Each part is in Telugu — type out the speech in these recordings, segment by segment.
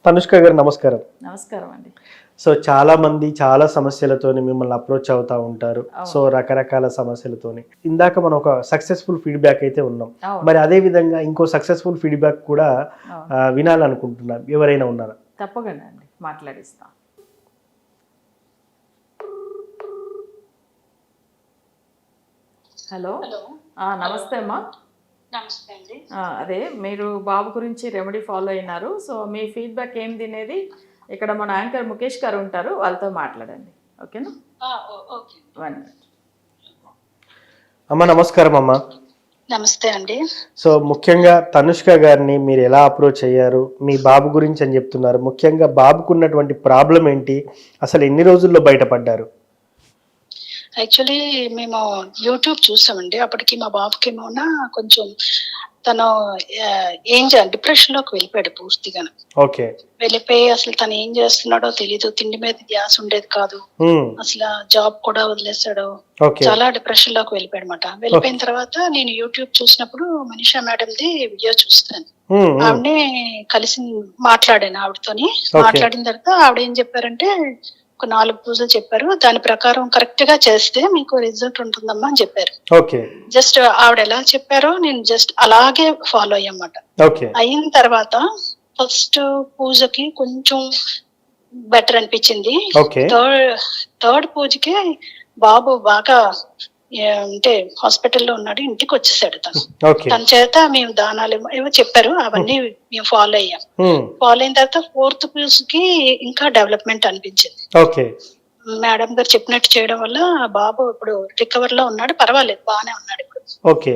తనుష్క గారు నమస్కారం. నమస్కారం అండి. సో చాలా మంది చాలా సమస్యలతోని మిమ్మల్ని అప్రోచ్ అవుతా ఉంటారు. సో అవును. రకరకాల సమస్యలతోని. ఇందాక మనం ఒక సక్సెస్‌ఫుల్ ఫీడ్‌బ్యాక్ అయితే ఉన్నాం. అవును. మరి అదే విధంగా ఇంకో సక్సెస్‌ఫుల్ ఫీడ్‌బ్యాక్ కూడా అవును. వినాలనుకుంటున్నాను. ఎవరైనా ఉన్నారా? తప్పకుండా అండి. మాట్లాడిస్తాం. హలో. హలో. నమస్తే అమ్మా. నమస్తే అండి. అదే మీరు బాబు గురించి రెమెడీ ఫాలో అయినారు. సో మీ ఫీడ్‌బ్యాక్ ఏంది అనేది ఇక్కడ మన యాంకర్ ముఖేష్ గారు ఉంటారు. వాళ్ళతో మాట్లాడండి. ఓకేనా? ఓకే. 1 మినిట్. అమ్మ నమస్కారం అమ్మ. నమస్తే అండి. సో ముఖ్యంగా తనుష్క గారిని మీరు ఎలా అప్రోచ్ అయ్యారు? మీ బాబు గురించి అని చెప్తున్నారు. ముఖ్యంగా బాబుకున్నటువంటి ప్రాబ్లమ్ ఏంటి? అసలు ఎన్ని రోజుల్లో బయటపడ్డారు? యాక్చువల్లీ మేము యూట్యూబ్ చూసామండి. అప్పటికి మా బాబుకేమోనా కొంచెం తను డిప్రెషన్‌లోకి వెళ్ళిపోయాడు పూర్తిగాను. ఓకే. వెళ్ళిపోయి అసలు తను ఏం చేస్తున్నాడో తెలీదు. తిండి మీద ధ్యాస ఉండేది కాదు. హ్మ్. అసల జాబ్ కూడా వదిలేసాడు. ఓకే. చాలా డిప్రెషన్‌లోకి వెళ్ళిపోయాడన్నమాట. వెళ్ళిపోయిన తర్వాత నేను యూట్యూబ్ చూసినప్పుడు మనీషా మేడంది వీడియో చూస్తాను. హ్మ్. హ్మ్. ఆవిడని కలిసి మాట్లాడాను ఆవిడతోని. ఓకే. మాట్లాడిన తర్వాత ఆవిడ ఏం చెప్పారంటే ఒక 4 పూజలు చెప్పారు. దాని ప్రకారం కరెక్ట్ గా చేస్తే మీకు రిజల్ట్ ఉంటుందమ్మా అని చెప్పారు. ఓకే. జస్ట్ ఆవిడ ఎలా చెప్పారో నేను జస్ట్ అలాగే ఫాలో అయ్యన్నమాట. ఓకే. అయిన తర్వాత ఫస్ట్ పూజకి కొంచెం బెటర్ అనిపించింది. ఓకే. థర్డ్ పూజకి బాబు బాగా అంటే హాస్పిటల్లో ఉన్నాడు. ఇంటికి వచ్చేసాడు తను. ఓకే. తన చేత మేము దానాలు ఏవో చెప్పారు. అవన్నీ మేము ఫాలో అయ్యాం. హ్మ్. ఫాలో అయిన తర్వాత ఫోర్త్ పూజకి ఇంకా డెవలప్మెంట్ అనిపించింది. ఓకే. మేడం గారు చెప్పినట్టు చేయడం వల్ల బాబు ఇప్పుడు రికవర్ లో ఉన్నాడు. పర్వాలేదు, బాగానే ఉన్నాడు ఇప్పుడు. ఓకే.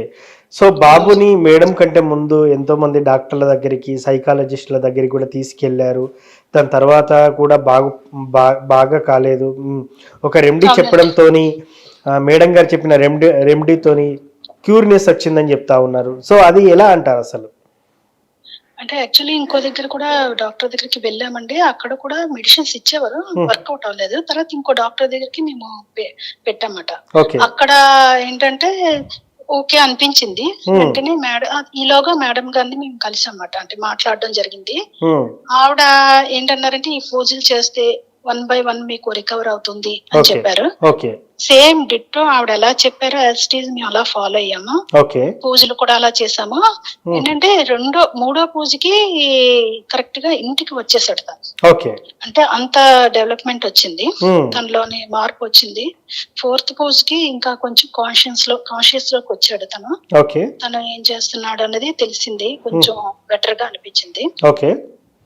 సో బాబుని మేడం కంటే ముందు ఎంతోమంది డాక్టర్ల దగ్గరికి, సైకాలజిస్ట్‌ల దగ్గరికి కూడా తీసుకెళ్లారు. దాని తర్వాత కూడా బాగా కాలేదు. ఒక రెమెడీ అవునండి. చెప్పడంతోని మేడం గారు చెప్పిన రెమెడీతోని క్యూర్‌నెస్ వచ్చిందని చెప్తా ఉన్నారు. సో అది ఎలా అంటారసలు? అంటే యాక్చువల్లీ ఇంకో దగ్గర కూడా డాక్టర్ దగ్గరికి వెళ్ళామండి. అక్కడ కూడా మెడిసిన్స్ ఇచ్చేవారు. వర్కౌట్ అవ్వలేదు. తర్వాత ఇంకో డాక్టర్ దగ్గరికి మేము పెట్టామన్నమాట. ఓకే. అక్కడ ఏంటంటే ఓకే అనిపించింది. హ్మ్. వెంటనే ఈలోగా మేడం గారిని మేము కలిసామన్నమాట. అంటే మాట్లాడడం జరిగింది. హ్మ్. ఆవిడ ఏంటన్నారంటే ఈ పూజలు చేస్తే 1 బై 1 మీకు రికవర్ అవుతుంది అని ఓకే. చెప్పారు. ఓకే. సేమ్ డిట్టో ఆవిడ ఎలా చెప్పారో యాజ్ ఇట్ ఈజ్ మేము అలా ఫాలో అయ్యాము. ఓకే. పూజలు కూడా అలా చేసాము. హ్మ్. ఏంటంటే మూడో పూజకి కరెక్ట్ గా ఇంటికి వచ్చేసాడు తను. ఓకే. అంటే అంత డెవలప్మెంట్ వచ్చింది. హ్మ్. తనలోని మార్పు వచ్చింది. ఫోర్త్ పూజకి ఇంకా కొంచెం కాన్షియస్ లోకి వచ్చాడు తను. ఓకే. తను ఏం చేస్తున్నాడు అన్నది తెలిసింది. కొంచెం బెటర్ గా అనిపించింది. ఓకే.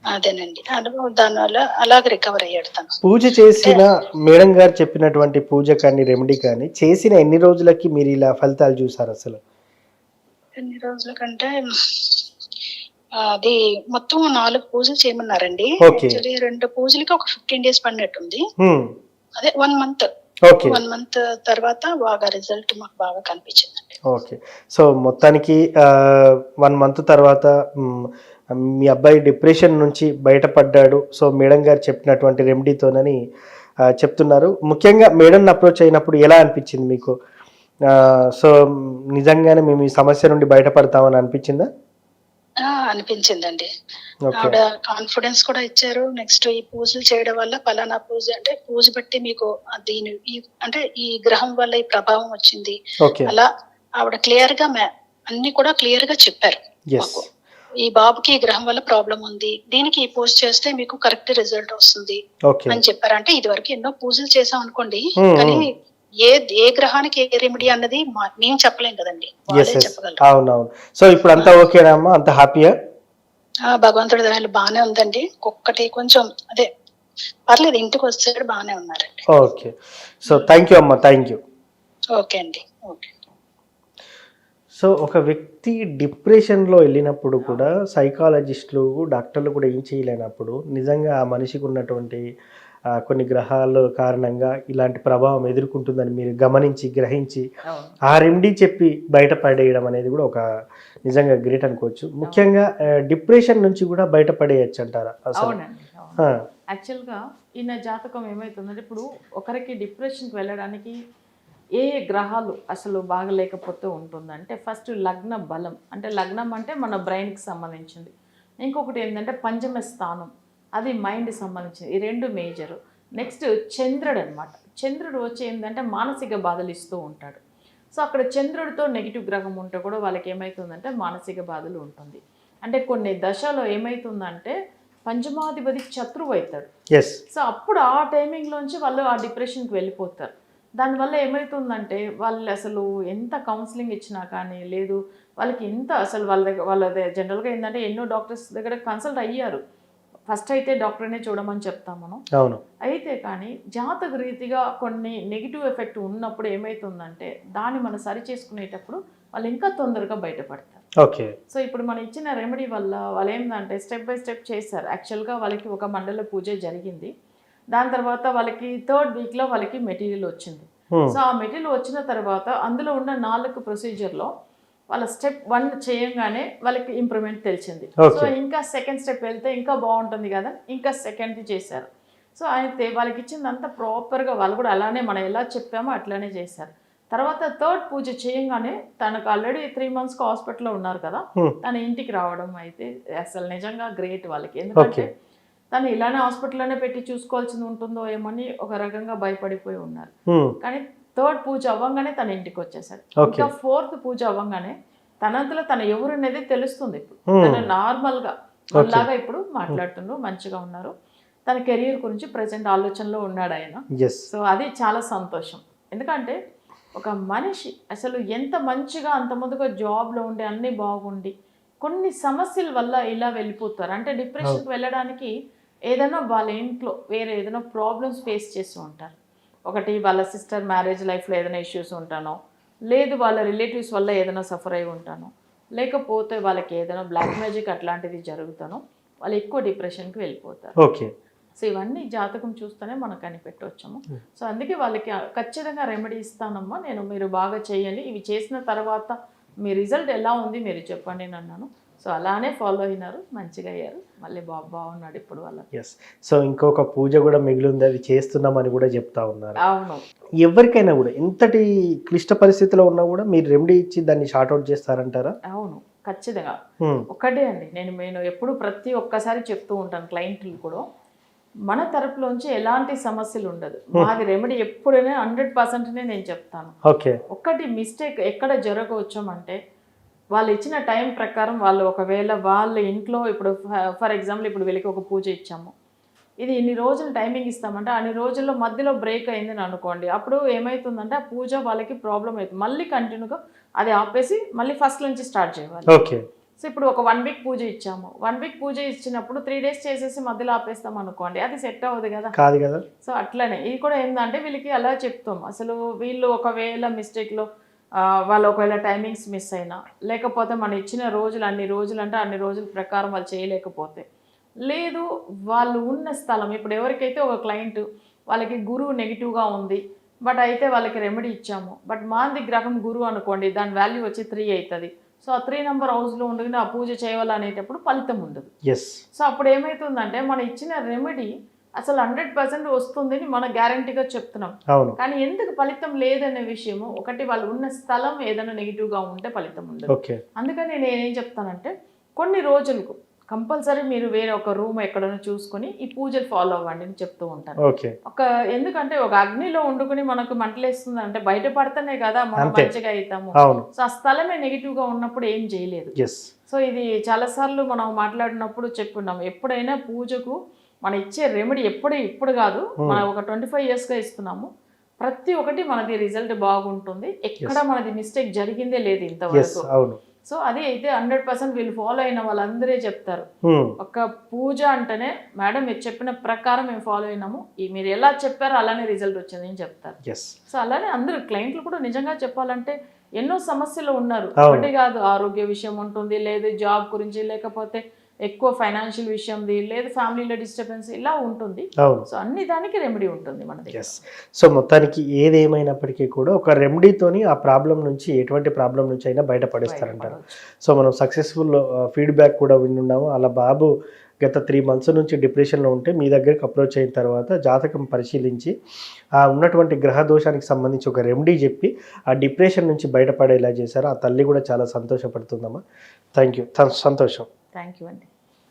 అదేనండి. దానివల్ల అలాగ రికవర్ అయ్యాడు తను. పూజ చేసిన మేడం గారు చెప్పినటువంటి పూజ కానీ, రెమెడీ కానీ చేసిన ఎన్ని రోజులకి మీరు ఇలా ఫలితాలు చూసారసలు? ఎన్ని రోజుల కంటే అది మొత్తం 4 పూజలు చేయమన్నారండి. ఓకే. యాక్చువల్లీ 2 పూజలకి ఒక 15 డేస్ పడినట్టుంది. హ్మ్. అదే 1 మంత్. ఓకే. 1 మంత్ తర్వాత బాగా రిజల్ట్ మాకు బాగా కనిపించిందండి. ఓకే. సో మొత్తానికి 1 మంత్ తర్వాత మీ అబ్బాయి డిప్రెషన్ నుంచి బయటపడ్డాడు. సో మేడం గారు చెప్పినటువంటి రెమెడీతోనని చెప్తున్నారు. ముఖ్యంగా మేడంని అప్రోచ్ అయినప్పుడు ఎలా అనిపించింది మీకు? సో నిజంగానే మేము ఈ సమస్య నుండి బయటపడతామని అనిపించిందా? అనిపించిందండి. ఓకే. ఆవిడ కాన్ఫిడెన్స్ కూడా ఇచ్చారు. నెక్స్ట్ ఈ పూజలు చేయడం వల్ల పలానా పూజ అంటే పూజ బట్టి మీకు దీని అంటే ఈ గ్రహం వల్ల ఈ ప్రభావం వచ్చింది. ఓకే. అలా ఆవిడ క్లియర్ గా అన్ని కూడా క్లియర్ గా చెప్పారు యెస్. మాకు. ఈ బాబుకి ఈ గ్రహం వల్ల ప్రాబ్లం ఉంది. దీనికి ఈ పూజ చేస్తే మీకు కరెక్ట్ రిజల్ట్ వస్తుంది ఓకే. అని చెప్పారు. అంటే ఇదివరకు ఎన్నో పూజలు చేసాం అనుకోండి. హ్మ్. కానీ హ్మ్. ఏ గ్రహానికి ఏ రెమెడీ అన్నది మేము చెప్పలేం కదండి. యెస్. వాళ్ళే యెస్. చెప్పగలరు. అవునవును. సో ఇప్పుడంతా ఓకేనా అమ్మా? అంతా హ్యాపీయా? భగవంతుడి దయవల్ల బానే ఉందండి. ఒక్కటి కొంచెం అదే పర్లేదు, ఇంటికి వచ్చాడు, బానే ఉన్నారండి. ఓకే. సో థాంక్ యూ అమ్మా. Thank you. ఓకే అండి. ఓకే. సో ఒక వ్యక్తి డిప్రెషన్‌లో ఎళ్ళినప్పుడు కూడా సైకాలజిస్ట్‌లు, డాక్టర్లు కూడా ఏం చేయలేనప్పుడు నిజంగా ఆ మనిషికి ఉన్నటువంటి కొన్ని గ్రహాల కారణంగా ఇలాంటి ప్రభావం ఎదుర్కొంటుందని మీరు గమనించి, గ్రహించి అవును. ఆ రెమెడీ చెప్పి బయటపడేయడం అనేది కూడా ఒక నిజంగా గ్రేట్ అనుకోవచ్చు. ముఖ్యంగా డిప్రెషన్ నుంచి కూడా బయటపడేయొచ్చంటారా అసలు? అవునండి. అవును. ఆ! యాక్చువల్‌గా ఈయన జాతకం ఏమైతుందంటే ఇప్పుడు ఒకరికి డిప్రెషన్‌కి వెళ్ళడానికి ఏ గ్రహాలు అసలు బాగలేకపోతూ ఉంటుందంటే ఫస్ట్ లగ్న బలం. అంటే లగ్నం అంటే మన బ్రెయిన్‌కి సంబంధించింది. ఇంకొకటి ఏంటంటే పంచమ స్థానం. అది మైండ్ సంబంధించింది. ఈ 2 మేజరు. నెక్స్ట్ చంద్రుడు అనమాట. చంద్రుడు వచ్చి ఏంటంటే మానసిక బాధలు ఇస్తూ ఉంటాడు. సో అక్కడ చంద్రుడితో నెగిటివ్ గ్రహం ఉంటే కూడా వాళ్ళకి ఏమవుతుందంటే మానసిక బాధలు ఉంటుంది. అంటే కొన్ని దశలో ఏమవుతుందంటే పంచమాధిపతి శత్రువు అవుతాడు. ఎస్. సో అప్పుడు ఆ టైమింగ్లోంచి వాళ్ళు ఆ డిప్రెషన్కి వెళ్ళిపోతారు. దానివల్ల ఏమవుతుందంటే వాళ్ళు అసలు ఎంత కౌన్సిలింగ్ ఇచ్చినా కానీ లేదు, వాళ్ళకి ఎంత అసలు వాళ్ళ జనరల్గా ఏంటంటే ఎన్నో డాక్టర్స్ దగ్గర కన్సల్ట్ అయ్యారు. ఫస్ట్ అయితే డాక్టర్నే చూడమని చెప్తాం మనం. అవును. అయితే కానీ జాతక రీతిగా కొన్ని నెగిటివ్ ఎఫెక్ట్ ఉన్నప్పుడు ఏమవుతుందంటే దాన్ని మనం సరి చేసుకునేటప్పుడు వాళ్ళు ఇంకా తొందరగా బయటపడతారు. ఓకే. సో ఇప్పుడు మనం ఇచ్చిన రెమెడీ వల్ల వాళ్ళు ఏంటంటే స్టెప్ బై స్టెప్ చేశారు. యాక్చువల్గా వాళ్ళకి ఒక మండల పూజ జరిగింది. దాని తర్వాత వాళ్ళకి 3rd వీక్లో వాళ్ళకి మెటీరియల్ వచ్చింది. సో ఆ మెటీరియల్ వచ్చిన తర్వాత అందులో ఉన్న 4 ప్రొసీజర్లో వాళ్ళ స్టెప్ 1 చేయంగానే వాళ్ళకి ఇంప్రూవ్మెంట్ తెలిసింది. సో ఇంకా సెకండ్ స్టెప్ వెళ్తే ఇంకా బాగుంటుంది కదా, ఇంకా సెకండ్ది చేశారు. సో అయితే వాళ్ళకి ఇచ్చిందంతా ప్రాపర్గా వాళ్ళు కూడా అలానే మనం ఎలా చెప్పామో అట్లానే చేశారు. తర్వాత 3rd పూజ చేయంగానే తనకు ఆల్రెడీ 3 months హాస్పిటల్లో ఉన్నారు కదా, తన ఇంటికి రావడం అయితే అసలు నిజంగా గ్రేట్ వాళ్ళకి. ఎందుకంటే తను ఇలానే హాస్పిటల్లోనే పెట్టి చూసుకోవాల్సింది ఉంటుందో ఏమని ఒక రకంగా భయపడిపోయి ఉన్నారు. కానీ 3rd పూజ అవ్వగానే తన ఇంటికి వచ్చేసాడు. ఇంకా 4th పూజ అవ్వగానే తనంతలో తన ఎవరు అనేది తెలుస్తుంది. ఇప్పుడు తను నార్మల్గా అలాగా ఇప్పుడు మాట్లాడుతుండ్రు, మంచిగా ఉన్నారు. తన కెరీర్ గురించి ప్రజెంట్ ఆలోచనలో ఉన్నాడు ఆయన. సో అది చాలా సంతోషం. ఎందుకంటే ఒక మనిషి అసలు ఎంత మంచిగా అంత ముందుగా జాబ్లో ఉండి అన్నీ బాగుండి కొన్ని సమస్యల వల్ల ఇలా వెళ్ళిపోతారు. అంటే డిప్రెషన్కి వెళ్ళడానికి ఏదైనా వాళ్ళ ఇంట్లో వేరే ఏదైనా ప్రాబ్లమ్స్ ఫేస్ చేస్తూ ఉంటారు. ఒకటి వాళ్ళ సిస్టర్ మ్యారేజ్ లైఫ్లో ఏదైనా ఇష్యూస్ ఉంటానో, లేదు వాళ్ళ రిలేటివ్స్ వల్ల ఏదైనా సఫర్ అయి ఉంటానో, లేకపోతే వాళ్ళకి ఏదైనా బ్లాక్ మ్యాజిక్ అట్లాంటిది జరుగుతానో వాళ్ళు ఎక్కువ డిప్రెషన్కి వెళ్ళిపోతారు. ఓకే. సో ఇవన్నీ జాతకం చూస్తేనే మనం కనిపెట్టవచ్చాము. సో అందుకే వాళ్ళకి ఖచ్చితంగా రెమెడీ ఇస్తానమ్మా నేను, మీరు బాగా చేయండి, ఇవి చేసిన తర్వాత మీ రిజల్ట్ ఎలా ఉంది మీరు చెప్పండి అని అన్నాను. సో అలానే ఫాలో అయినారు, మంచిగా అయ్యారు, మళ్ళీ బాగున్నాడు ఇప్పుడు వాళ్ళ. ఎస్. సో ఇంకొక పూజ కూడా మిగిలింది, అది చేస్తున్నామని కూడా చెప్తా ఉన్నారు. అవును. ఎవరికైనా కూడా ఎంతటి క్లిష్ట పరిస్థితిలో ఉన్నా కూడా మీరు రెమెడీ ఇచ్చి దాన్ని షార్ట్అవుట్ చేస్తారంటారా? అవును, ఖచ్చితంగా. ఒకటే అండి, నేను ఎప్పుడు ప్రతి ఒక్కసారి చెప్తూ ఉంటాను క్లయింట్లు కూడా, మన తరపులోంచి ఎలాంటి సమస్యలు ఉండదు. మాది రెమెడీ ఎప్పుడైనా 100%నే నేను చెప్తాను. ఓకే. ఒక్కటి మిస్టేక్ ఎక్కడ జరగవచ్చామంటే వాళ్ళు ఇచ్చిన టైం ప్రకారం వాళ్ళు ఒకవేళ వాళ్ళ ఇంట్లో ఇప్పుడు ఫర్ ఎగ్జాంపుల్ ఇప్పుడు వీళ్ళకి ఒక పూజ ఇచ్చాము, ఇది ఇన్ని రోజులు టైమింగ్ ఇస్తామంటే అన్ని రోజుల్లో మధ్యలో బ్రేక్ అయిందని అనుకోండి, అప్పుడు ఏమవుతుందంటే ఆ పూజ వాళ్ళకి ప్రాబ్లం అవుతుంది. మళ్ళీ కంటిన్యూగా అది ఆపేసి మళ్ళీ ఫస్ట్ నుంచి స్టార్ట్ చేయాలి. ఓకే. సో ఇప్పుడు ఒక 1 వీక్ పూజ ఇచ్చాము, 1 వీక్ పూజ ఇచ్చినప్పుడు 3 days చేసేసి మధ్యలో ఆపేస్తాం అనుకోండి, అది సెట్ అవ్వదు కదా. కాదు కదా. సో అట్లనే ఇది కూడా ఏంటంటే వీళ్ళకి అలా చెప్తాం. అసలు వీళ్ళు ఒకవేళ మిస్టేక్లో వాళ్ళు ఒకవేళ టైమింగ్స్ మిస్ అయినా, లేకపోతే మనం ఇచ్చిన రోజులు అన్ని రోజులు అంటే అన్ని రోజుల ప్రకారం వాళ్ళు చేయలేకపోతే, లేదు వాళ్ళు ఉన్న స్థలం ఇప్పుడు ఎవరికైతే ఒక క్లయింట్ వాళ్ళకి గురువు నెగిటివ్గా ఉంది, బట్ అయితే వాళ్ళకి రెమెడీ ఇచ్చాము, బట్ మాది గ్రహం గురువు అనుకోండి, దాని వాల్యూ వచ్చి 3 అవుతుంది. సో ఆ 3 నెంబర్ హౌస్లో ఉండగానే ఆ పూజ చేయాలనేటప్పుడు ఫలితం ఉండదు. సో అప్పుడు ఏమవుతుందంటే మనం ఇచ్చిన రెమెడీ అసలు 100% వస్తుందని మనం గ్యారంటీగా చెప్తున్నాం. కానీ ఎందుకు ఫలితం లేదనే విషయము, ఒకటి వాళ్ళు ఉన్న స్థలం ఏదైనా నెగిటివ్గా ఉంటే ఫలితం ఉండదు. అందుకని నేనేం చెప్తానంటే కొన్ని రోజులకు కంపల్సరీ మీరు వేరే ఒక రూమ్ ఎక్కడైనా చూసుకొని ఈ పూజలు ఫాలో అవ్వండి అని చెప్తూ ఉంటాను. ఎందుకంటే ఒక అగ్నిలో వండుకుని మనకు మంటలేస్తుంది అంటే బయటపడితేనే కదా మనం మంచిగా అవుతాము. సో ఆ స్థలమే నెగిటివ్ గా ఉన్నప్పుడు ఏం చేయలేదు. సో ఇది చాలాసార్లు మనం మాట్లాడినప్పుడు చెప్పుకున్నాం, ఎప్పుడైనా పూజకు మనం ఇచ్చే రెమెడీ ఇప్పుడు కాదు, మనం ఒక 25 yearsగా ఇస్తున్నాము, ప్రతి ఒక్కటి మనది రిజల్ట్ బాగుంటుంది, ఎక్కడ మనది మిస్టేక్ జరిగిందే లేదు ఇంతవరకు. సో అది అయితే 100% వీళ్ళు ఫాలో అయిన వాళ్ళందరే చెప్తారు. ఒక పూజ అంటేనే మేడం మీరు చెప్పిన ప్రకారం మేము ఫాలో అయినాము, మీరు ఎలా చెప్పారో అలానే రిజల్ట్ వచ్చింది అని చెప్తారు. సో అలానే అందరూ క్లయింట్లు కూడా నిజంగా చెప్పాలంటే ఎన్నో సమస్యలు ఉన్నారు. ఒకటి కాదు, ఆరోగ్య విషయం ఉంటుంది, లేదు జాబ్ గురించి, లేకపోతే ఎక్కువ ఫైనాన్షియల్ విషయంది, లేదు ఫ్యామిలీలో డిస్టర్బెన్స్, ఇలా ఉంటుంది. సో అన్ని దానికి రెమెడీ ఉంటుంది మన దగ్గర. సో మొత్తానికి ఏదేమైనప్పటికీ కూడా ఒక రెమెడీతోని ఆ ప్రాబ్లం నుంచి, ఎటువంటి ప్రాబ్లం నుంచి అయినా బయటపడేస్తారంటారు. సో మనం సక్సెస్ఫుల్ ఫీడ్బ్యాక్ కూడా విన్నాము. అలా బాబు గత 3 months నుంచి డిప్రెషన్లో ఉంటే మీ దగ్గరికి అప్రోచ్ అయిన తర్వాత జాతకం పరిశీలించి ఆ ఉన్నటువంటి గ్రహ దోషానికి సంబంధించి ఒక రెమెడీ చెప్పి ఆ డిప్రెషన్ నుంచి బయటపడేలా చేశారు. ఆ తల్లి కూడా చాలా సంతోషపడుతుందమ్మా. Thank you. సంతోషం. థ్యాంక్ యూ అండి.